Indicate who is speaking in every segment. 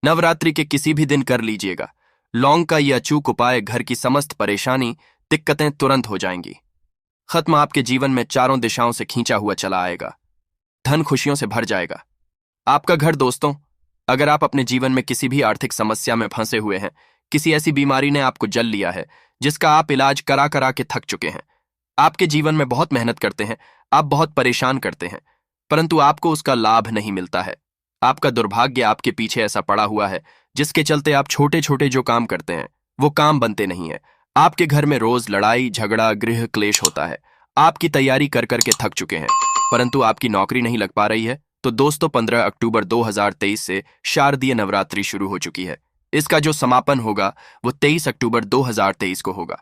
Speaker 1: नवरात्रि के किसी भी दिन कर लीजिएगा। लौंग का यह अचूक उपाय घर की समस्त परेशानी, दिक्कतें तुरंत हो जाएंगी खत्म। आपके जीवन में चारों दिशाओं से खींचा हुआ चला आएगा। धन खुशियों से भर जाएगा आपका घर। दोस्तों, अगर आप अपने जीवन में किसी भी आर्थिक समस्या में फंसे हुए हैं, किसी ऐसी बीमारी ने आपको जल लिया है जिसका आप इलाज करा करा के थक चुके हैं, आपके जीवन में बहुत मेहनत करते हैं, आप बहुत परेशान करते हैं, परंतु आपको उसका लाभ नहीं मिलता है। आपका दुर्भाग्य आपके पीछे ऐसा पड़ा हुआ है जिसके चलते आप छोटे छोटे जो काम करते हैं वो काम बनते नहीं है। आपके घर में रोज लड़ाई झगड़ा गृह क्लेश होता है। आपकी तैयारी कर करके थक चुके हैं, परंतु आपकी नौकरी नहीं लग पा रही है। तो दोस्तों, 15 अक्टूबर 2023 से शारदीय नवरात्रि शुरू हो चुकी है। इसका जो समापन होगा वो 23 अक्टूबर 2023 को होगा।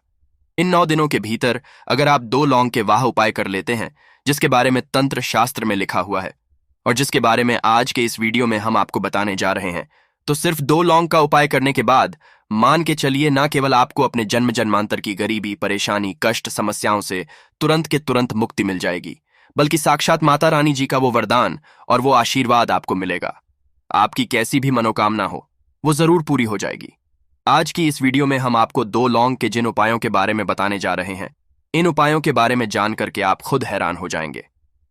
Speaker 1: इन 9 दिनों के भीतर अगर आप 2 लौंग के वाह उपाय कर लेते हैं, जिसके बारे में तंत्र शास्त्र में लिखा हुआ है और जिसके बारे में आज के इस वीडियो में हम आपको बताने जा रहे हैं, तो सिर्फ 2 लौंग का उपाय करने के बाद मान के चलिए ना केवल आपको अपने जन्म जन्मांतर की गरीबी परेशानी कष्ट समस्याओं से तुरंत के तुरंत मुक्ति मिल जाएगी, बल्कि साक्षात माता रानी जी का वो वरदान और वो आशीर्वाद आपको मिलेगा। आपकी कैसी भी मनोकामना हो वो जरूर पूरी हो जाएगी। आज की इस वीडियो में हम आपको 2 लौंग के जिन उपायों के बारे में बताने जा रहे हैं, इन उपायों के बारे में जान करके आप खुद हैरान हो जाएंगे।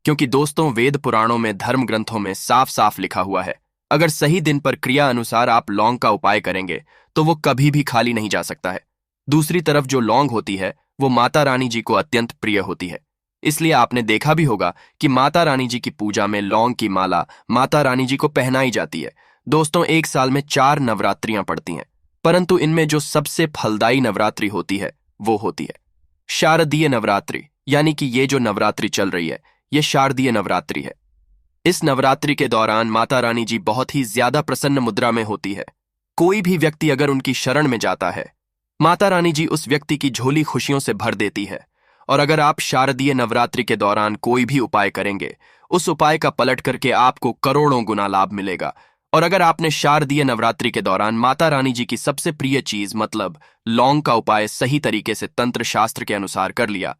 Speaker 1: क्योंकि दोस्तों, वेद पुराणों में धर्म ग्रंथों में साफ साफ लिखा हुआ है, अगर सही दिन पर क्रिया अनुसार आप लौंग का उपाय करेंगे तो वो कभी भी खाली नहीं जा सकता है। दूसरी तरफ जो लौंग होती है वो माता रानी जी को अत्यंत प्रिय होती है। इसलिए आपने देखा भी होगा कि माता रानी जी की पूजा में लौंग की माला माता रानी जी को पहनाई जाती है। दोस्तों, एक साल में 4 नवरात्रियां पड़ती हैं, परंतु इनमें जो सबसे फलदायी नवरात्रि होती है वो होती है शारदीय नवरात्रि। यानी कि ये जो नवरात्रि चल रही है ये शारदीय नवरात्रि है। इस नवरात्रि के दौरान माता रानी जी बहुत ही ज्यादा प्रसन्न मुद्रा में होती है। कोई भी व्यक्ति अगर उनकी शरण में जाता है, माता रानी जी उस व्यक्ति की झोली खुशियों से भर देती है। और अगर आप शारदीय नवरात्रि के दौरान कोई भी उपाय करेंगे, उस उपाय का पलट करके आपको करोड़ों गुना लाभ मिलेगा। और अगर आपने शारदीय नवरात्रि के दौरान माता रानी जी की सबसे प्रिय चीज मतलब लौंग का उपाय सही तरीके से तंत्र शास्त्र के अनुसार कर लिया,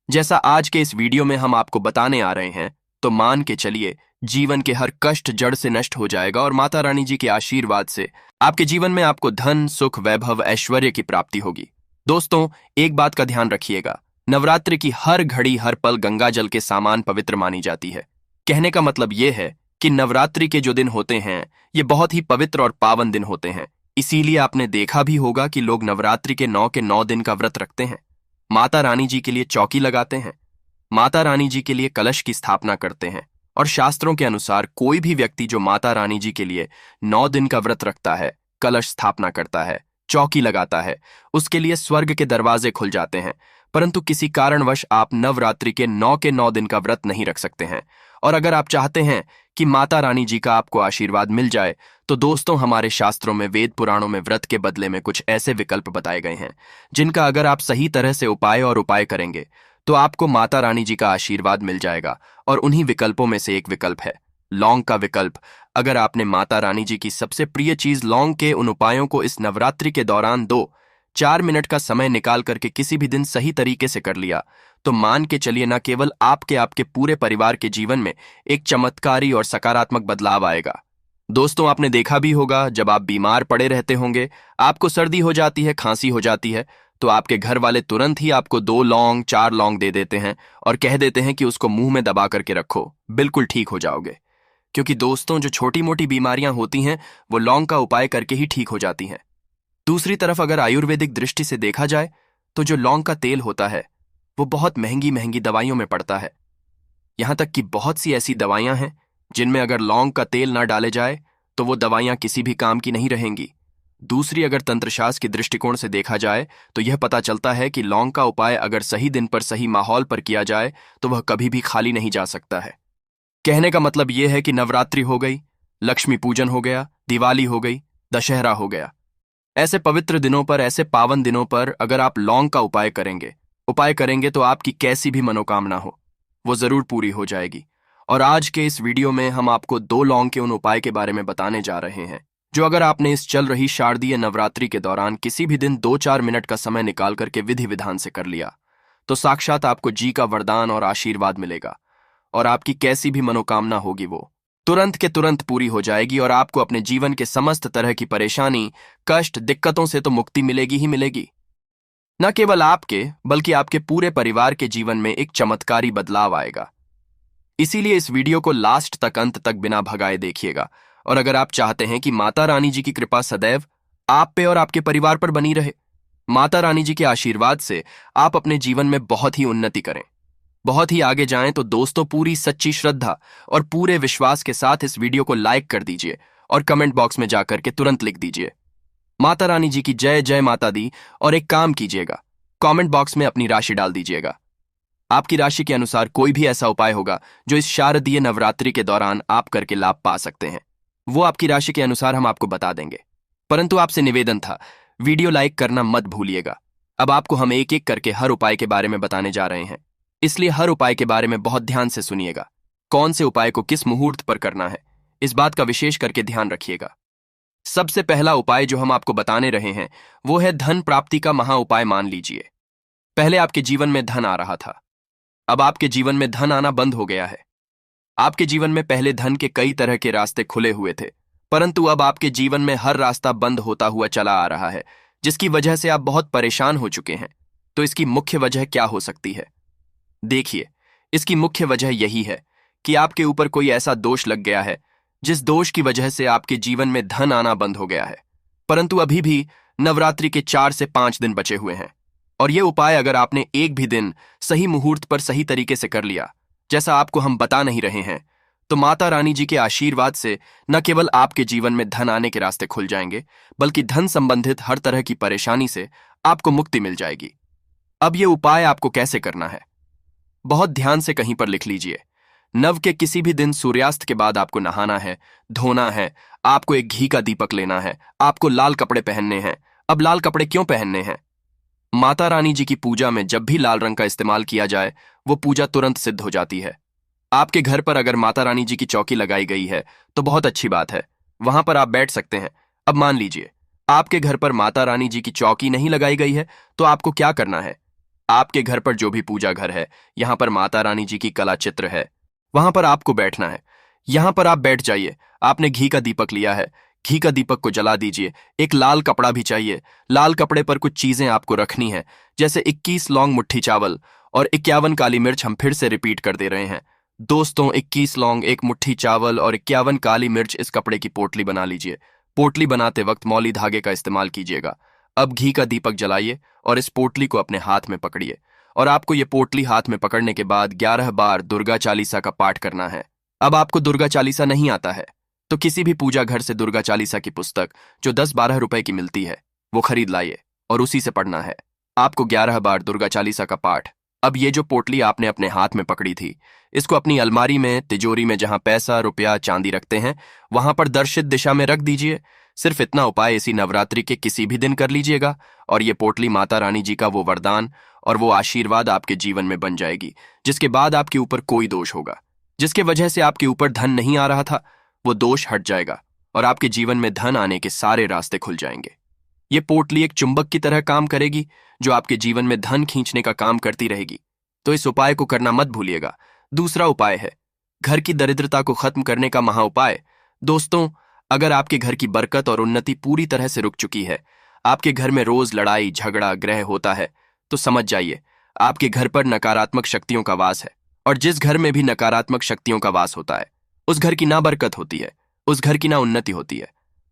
Speaker 1: जैसा आज के इस वीडियो में हम आपको बताने आ रहे हैं, तो मान के चलिए जीवन के हर कष्ट जड़ से नष्ट हो जाएगा और माता रानी जी के आशीर्वाद से आपके जीवन में आपको धन सुख वैभव ऐश्वर्य की प्राप्ति होगी। दोस्तों, एक बात का ध्यान रखिएगा, नवरात्रि की हर घड़ी हर पल गंगा जल के समान पवित्र मानी जाती है। कहने का मतलब यह है कि नवरात्रि के जो दिन होते हैं ये बहुत ही पवित्र और पावन दिन होते हैं। इसीलिए आपने देखा भी होगा कि लोग नवरात्रि के 9 दिन का व्रत रखते हैं, माता रानी जी के लिए चौकी लगाते हैं, माता रानी जी के लिए कलश की स्थापना करते हैं। और शास्त्रों के अनुसार कोई भी व्यक्ति जो माता रानी जी के लिए 9 दिन का व्रत रखता है, कलश स्थापना करता है, चौकी लगाता है, उसके लिए स्वर्ग के दरवाजे खुल जाते हैं। परंतु किसी कारणवश आप नवरात्रि के 9 दिन का व्रत नहीं रख सकते हैं। और अगर आप चाहते हैं कि माता रानी जी का आपको आशीर्वाद मिल जाए, तो दोस्तों, हमारे शास्त्रों में वेद पुराणों में व्रत के बदले में कुछ ऐसे विकल्प बताए गए हैं जिनका अगर आप सही तरह से उपाय करेंगे तो आपको माता रानी जी का आशीर्वाद मिल जाएगा। और उन्हीं विकल्पों में से एक विकल्प है लौंग का विकल्प। अगर आपने माता रानी जी की सबसे प्रिय चीज लौंग के उन उपायों को इस नवरात्रि के दौरान 2-4 मिनट का समय निकाल करके किसी भी दिन सही तरीके से कर लिया, तो मान के चलिए न केवल आपके पूरे परिवार के जीवन में एक चमत्कारी और सकारात्मक बदलाव आएगा। दोस्तों, आपने देखा भी होगा जब आप बीमार पड़े रहते होंगे, आपको सर्दी हो जाती है, खांसी हो जाती है, तो आपके घर वाले तुरंत ही आपको 2 लौंग 4 लौंग दे देते हैं और कह देते हैं कि उसको मुंह में दबा करके रखो, बिल्कुल ठीक हो जाओगे। क्योंकि दोस्तों, जो छोटी मोटी बीमारियां होती हैं वो लौंग का उपाय करके ही ठीक हो जाती हैं। दूसरी तरफ अगर आयुर्वेदिक दृष्टि से देखा जाए तो जो लौंग का तेल होता है वो बहुत महंगी महंगी दवाइयों में पड़ता है। यहां तक कि बहुत सी ऐसी दवाइयां हैं जिनमें अगर लौंग का तेल ना डाले जाए तो वो दवाइयां किसी भी काम की नहीं रहेंगी। दूसरी, अगर तंत्रशास्त्र के दृष्टिकोण से देखा जाए तो यह पता चलता है कि लौंग का उपाय अगर सही दिन पर सही माहौल पर किया जाए तो वह कभी भी खाली नहीं जा सकता है। कहने का मतलब यह है कि नवरात्रि हो गई, लक्ष्मी पूजन हो गया, दिवाली हो गई, दशहरा हो गया, ऐसे पवित्र दिनों पर, ऐसे पावन दिनों पर अगर आप लौंग का उपाय करेंगे तो आपकी कैसी भी मनोकामना हो वो जरूर पूरी हो जाएगी। और आज के इस वीडियो में हम आपको 2 लौंग के उन उपाय के बारे में बताने जा रहे हैं जो अगर आपने इस चल रही शारदीय नवरात्रि के दौरान किसी भी दिन 2-4 मिनट का समय निकाल करके विधि विधान से कर लिया, तो साक्षात आपको जी का वरदान और आशीर्वाद मिलेगा और आपकी कैसी भी मनोकामना होगी वो तुरंत के तुरंत पूरी हो जाएगी और आपको अपने जीवन के समस्त तरह की परेशानी, कष्ट, दिक्कतों से तो मुक्ति मिलेगी ही मिलेगी। न केवल आपके बल्कि आपके पूरे परिवार के जीवन में एक चमत्कारी बदलाव आएगा। इसीलिए इस वीडियो को लास्ट तक, अंत तक बिना भगाए देखिएगा। और अगर आप चाहते हैं कि माता रानी जी की कृपा सदैव आप पे और आपके परिवार पर बनी रहे, माता रानी जी के आशीर्वाद से आप अपने जीवन में बहुत ही उन्नति करें, बहुत ही आगे जाएं, तो दोस्तों पूरी सच्ची श्रद्धा और पूरे विश्वास के साथ इस वीडियो को लाइक कर दीजिए और कमेंट बॉक्स में जाकर के तुरंत लिख दीजिए माता रानी जी की जय जय माता दी। और एक काम कीजिएगा, कमेंट बॉक्स में अपनी राशि डाल दीजिएगा। आपकी राशि के अनुसार कोई भी ऐसा उपाय होगा जो इस शारदीय नवरात्रि के दौरान आप करके लाभ पा सकते हैं, वो आपकी राशि के अनुसार हम आपको बता देंगे। परंतु आपसे निवेदन था, वीडियो लाइक करना मत भूलिएगा। अब आपको हम एक एक करके हर उपाय के बारे में बताने जा रहे हैं, इसलिए हर उपाय के बारे में बहुत ध्यान से सुनिएगा। कौन से उपाय को किस मुहूर्त पर करना है, इस बात का विशेष करके ध्यान रखिएगा। सबसे पहला उपाय जो हम आपको बताने रहे हैं वो है धन प्राप्ति का महा उपाय। मान लीजिए, पहले आपके जीवन में धन आ रहा था, अब आपके जीवन में धन आना बंद हो गया है। आपके जीवन में पहले धन के कई तरह के रास्ते खुले हुए थे, परंतु अब आपके जीवन में हर रास्ता बंद होता हुआ चला आ रहा है, जिसकी वजह से आप बहुत परेशान हो चुके हैं। तो इसकी मुख्य वजह क्या हो सकती है? देखिए, इसकी मुख्य वजह यही है कि आपके ऊपर कोई ऐसा दोष लग गया है जिस दोष की वजह से आपके जीवन में धन आना बंद हो गया है। परंतु अभी भी नवरात्रि के 4 से 5 दिन बचे हुए हैं, और ये उपाय अगर आपने एक भी दिन सही मुहूर्त पर सही तरीके से कर लिया, जैसा आपको हम बता नहीं रहे हैं, तो माता रानी जी के आशीर्वाद से न केवल आपके जीवन में धन आने के रास्ते खुल जाएंगे, बल्कि धन संबंधित हर तरह की परेशानी से आपको मुक्ति मिल जाएगी। अब ये उपाय आपको कैसे करना है, बहुत ध्यान से कहीं पर लिख लीजिए। नव के किसी भी दिन सूर्यास्त के बाद आपको नहाना है, धोना है, आपको एक घी का दीपक लेना है, आपको लाल कपड़े पहनने हैं। अब लाल कपड़े क्यों पहनने हैं? माता रानी जी की पूजा में जब भी लाल रंग का इस्तेमाल किया जाए, वो पूजा तुरंत सिद्ध हो जाती है। आपके घर पर अगर माता रानी जी की चौकी लगाई गई है तो बहुत अच्छी बात है, वहां पर आप बैठ सकते हैं। अब मान लीजिए आपके घर पर माता रानी जी की चौकी नहीं लगाई गई है, तो आपको क्या करना है? आपके घर पर जो भी पूजा घर है, यहां पर माता रानी जी की कला चित्र है, वहां पर आपको बैठना है। यहां पर आप बैठ जाइए। आपने घी का दीपक लिया है, घी का दीपक को जला दीजिए। एक लाल कपड़ा भी चाहिए, लाल कपड़े पर कुछ चीजें आपको रखनी है, जैसे 21 लौंग मुट्ठी चावल और 51 काली मिर्च। हम फिर से रिपीट कर दे रहे हैं दोस्तों, 21 लौंग, 1 मुट्ठी चावल और 51 काली मिर्च। इस कपड़े की पोटली बना लीजिए। पोटली बनाते वक्त मौली धागे का इस्तेमाल कीजिएगा। अब घी का दीपक जलाइए और इस पोटली को अपने हाथ में पकड़िए, और आपको ये पोटली हाथ में पकड़ने के बाद 11 बार दुर्गा चालीसा का पाठ करना है। अब आपको दुर्गा चालीसा नहीं आता है तो किसी भी पूजा घर से दुर्गा चालीसा की पुस्तक जो 10-12 रुपए की मिलती है वो खरीद लाइए और उसी से पढ़ना है। आपको 11 बार दुर्गा चालीसा का पाठ। अब ये जो पोटली आपने अपने हाथ में पकड़ी थी, इसको अपनी अलमारी में, तिजोरी में, जहां पैसा, रुपया, चांदी रखते हैं, वहां पर दर्शित दिशा में रख दीजिए। सिर्फ इतना उपाय इसी नवरात्रि के किसी भी दिन कर लीजिएगा, और ये पोटली माता रानी जी का वो वरदान और वो आशीर्वाद आपके जीवन में बन जाएगी, जिसके बाद आपके ऊपर कोई दोष होगा, जिसके वजह से आपके ऊपर धन नहीं आ रहा था, वो दोष हट जाएगा और आपके जीवन में धन आने के सारे रास्ते खुल जाएंगे। ये पोटली एक चुंबक की तरह काम करेगी, जो आपके जीवन में धन खींचने का काम करती रहेगी। तो इस उपाय को करना मत भूलिएगा। दूसरा उपाय है घर की दरिद्रता को खत्म करने का महा उपाय। दोस्तों, अगर आपके घर की बरकत और उन्नति पूरी तरह से रुक चुकी है, आपके घर में रोज लड़ाई झगड़ा ग्रह होता है, तो समझ जाइए आपके घर पर नकारात्मक शक्तियों का वास है। और जिस घर में भी नकारात्मक शक्तियों का वास होता है, उस घर की ना बरकत होती है, उस घर की ना उन्नति होती है।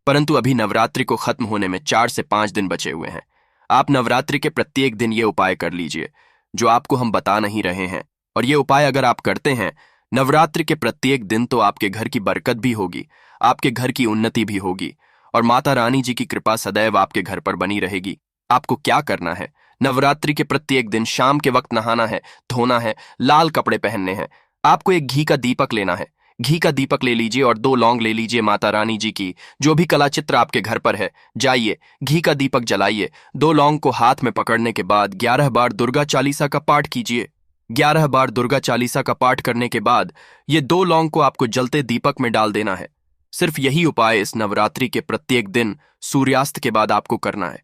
Speaker 1: परंतु अभी नवरात्रि को खत्म होने में 4 से 5 दिन बचे हुए हैं। आप नवरात्रि के प्रत्येक दिन ये उपाय कर लीजिए जो आपको हम बता नहीं रहे हैं, और ये उपाय अगर आप करते हैं नवरात्रि के प्रत्येक दिन, तो आपके घर की बरकत भी होगी, आपके घर की उन्नति भी होगी, और माता रानी जी की कृपा सदैव आपके घर पर बनी रहेगी। आपको क्या करना है? नवरात्रि के प्रत्येक दिन शाम के वक्त नहाना है, धोना है, लाल कपड़े पहनने हैं। आपको एक घी का दीपक लेना है। घी का दीपक ले लीजिए और 2 लौंग ले लीजिए माता रानी जी की, जो भी कला चित्र आपके घर पर है। जाइए, घी का दीपक जलाइए। 2 लौंग को हाथ में पकड़ने के बाद 11 बार दुर्गा चालीसा का पाठ कीजिए। 11 बार दुर्गा चालीसा का पाठ करने के बाद ये 2 लौंग को आपको जलते दीपक में डाल देना है। सिर्फ यही उपाय इस नवरात्रि के प्रत्येक दिन सूर्यास्त के बाद आपको करना है,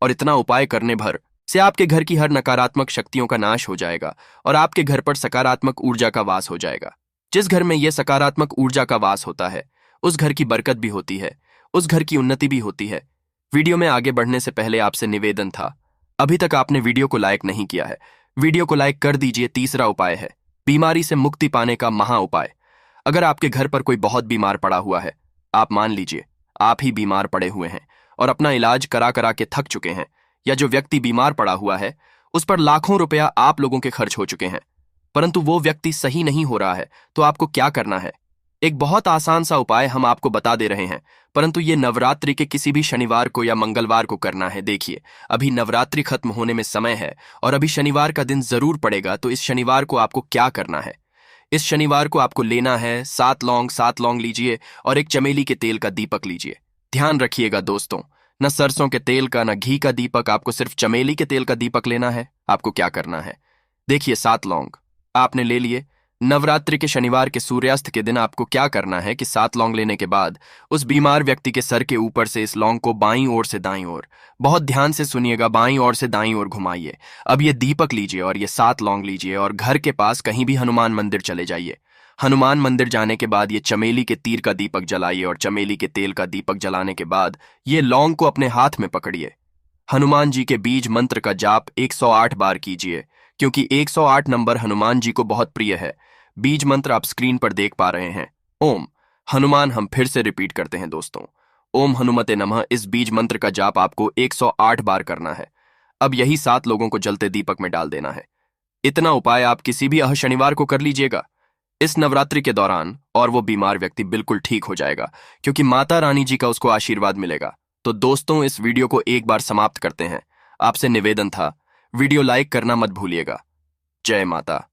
Speaker 1: और इतना उपाय करने भर से आपके घर की हर नकारात्मक शक्तियों का नाश हो जाएगा और आपके घर पर सकारात्मक ऊर्जा का वास हो जाएगा। जिस घर में यह सकारात्मक ऊर्जा का वास होता है उस घर की बरकत भी होती है, उस घर की उन्नति भी होती है। वीडियो में आगे बढ़ने से पहले आपसे निवेदन था, अभी तक आपने वीडियो को लाइक नहीं किया है, वीडियो को लाइक कर दीजिए। तीसरा उपाय है बीमारी से मुक्ति पाने का महा उपाय। अगर आपके घर पर कोई बहुत बीमार पड़ा हुआ है, आप मान लीजिए आप ही बीमार पड़े हुए हैं और अपना इलाज करा करा के थक चुके हैं, या जो व्यक्ति बीमार पड़ा हुआ है उस पर लाखों रुपया आप लोगों के खर्च हो चुके हैं, परंतु वो व्यक्ति सही नहीं हो रहा है, तो आपको क्या करना है? एक बहुत आसान सा उपाय हम आपको बता दे रहे हैं, परंतु ये नवरात्रि के किसी भी शनिवार को या मंगलवार को करना है। देखिए, अभी नवरात्रि खत्म होने में समय है और अभी शनिवार का दिन जरूर पड़ेगा, तो इस शनिवार को आपको क्या करना है? इस शनिवार को आपको लेना है 7 लौंग लीजिए और एक चमेली के तेल का दीपक लीजिए। ध्यान रखिएगा दोस्तों, न सरसों के तेल का न घी का दीपक, आपको सिर्फ चमेली के तेल का दीपक लेना है। आपको क्या करना है? देखिए, 7 लौंग आपने ले लिए। नवरात्रि के शनिवार के सूर्यास्त के दिन आपको क्या करना है कि 7 लौंग लेने के बाद उस बीमार व्यक्ति के सर के ऊपर से इस लौंग को बाईं ओर से दाईं ओर, बहुत ध्यान से सुनिएगा, बाईं ओर से दाईं ओर घुमाइए। अब ये दीपक लीजिए और ये 7 लौंग लीजिए और घर के पास कहीं भी हनुमान मंदिर चले जाइए। हनुमान मंदिर जाने के बाद ये चमेली के तीर का दीपक जलाइए और चमेली के तेल का दीपक जलाने के बाद ये लौंग को अपने हाथ में पकड़िए। हनुमान जी के बीज मंत्र का जाप 108 बार कीजिए, क्योंकि 108 नंबर हनुमान जी को बहुत प्रिय है। बीज मंत्र आप स्क्रीन पर देख पा रहे हैं, ओम हनुमान। हम फिर से रिपीट करते हैं दोस्तों, ओम हनुमते नमः। इस बीज मंत्र का जाप आपको 108 बार करना है। अब यही 7 लोगों को जलते दीपक में डाल देना है। इतना उपाय आप किसी भी शनिवार को कर लीजिएगा इस नवरात्रि के दौरान, और वो बीमार व्यक्ति बिल्कुल ठीक हो जाएगा, क्योंकि माता रानी जी का उसको आशीर्वाद मिलेगा। तो दोस्तों, इस वीडियो को एक बार समाप्त करते हैं। आपसे निवेदन था, वीडियो लाइक करना मत भूलिएगा। जय माता।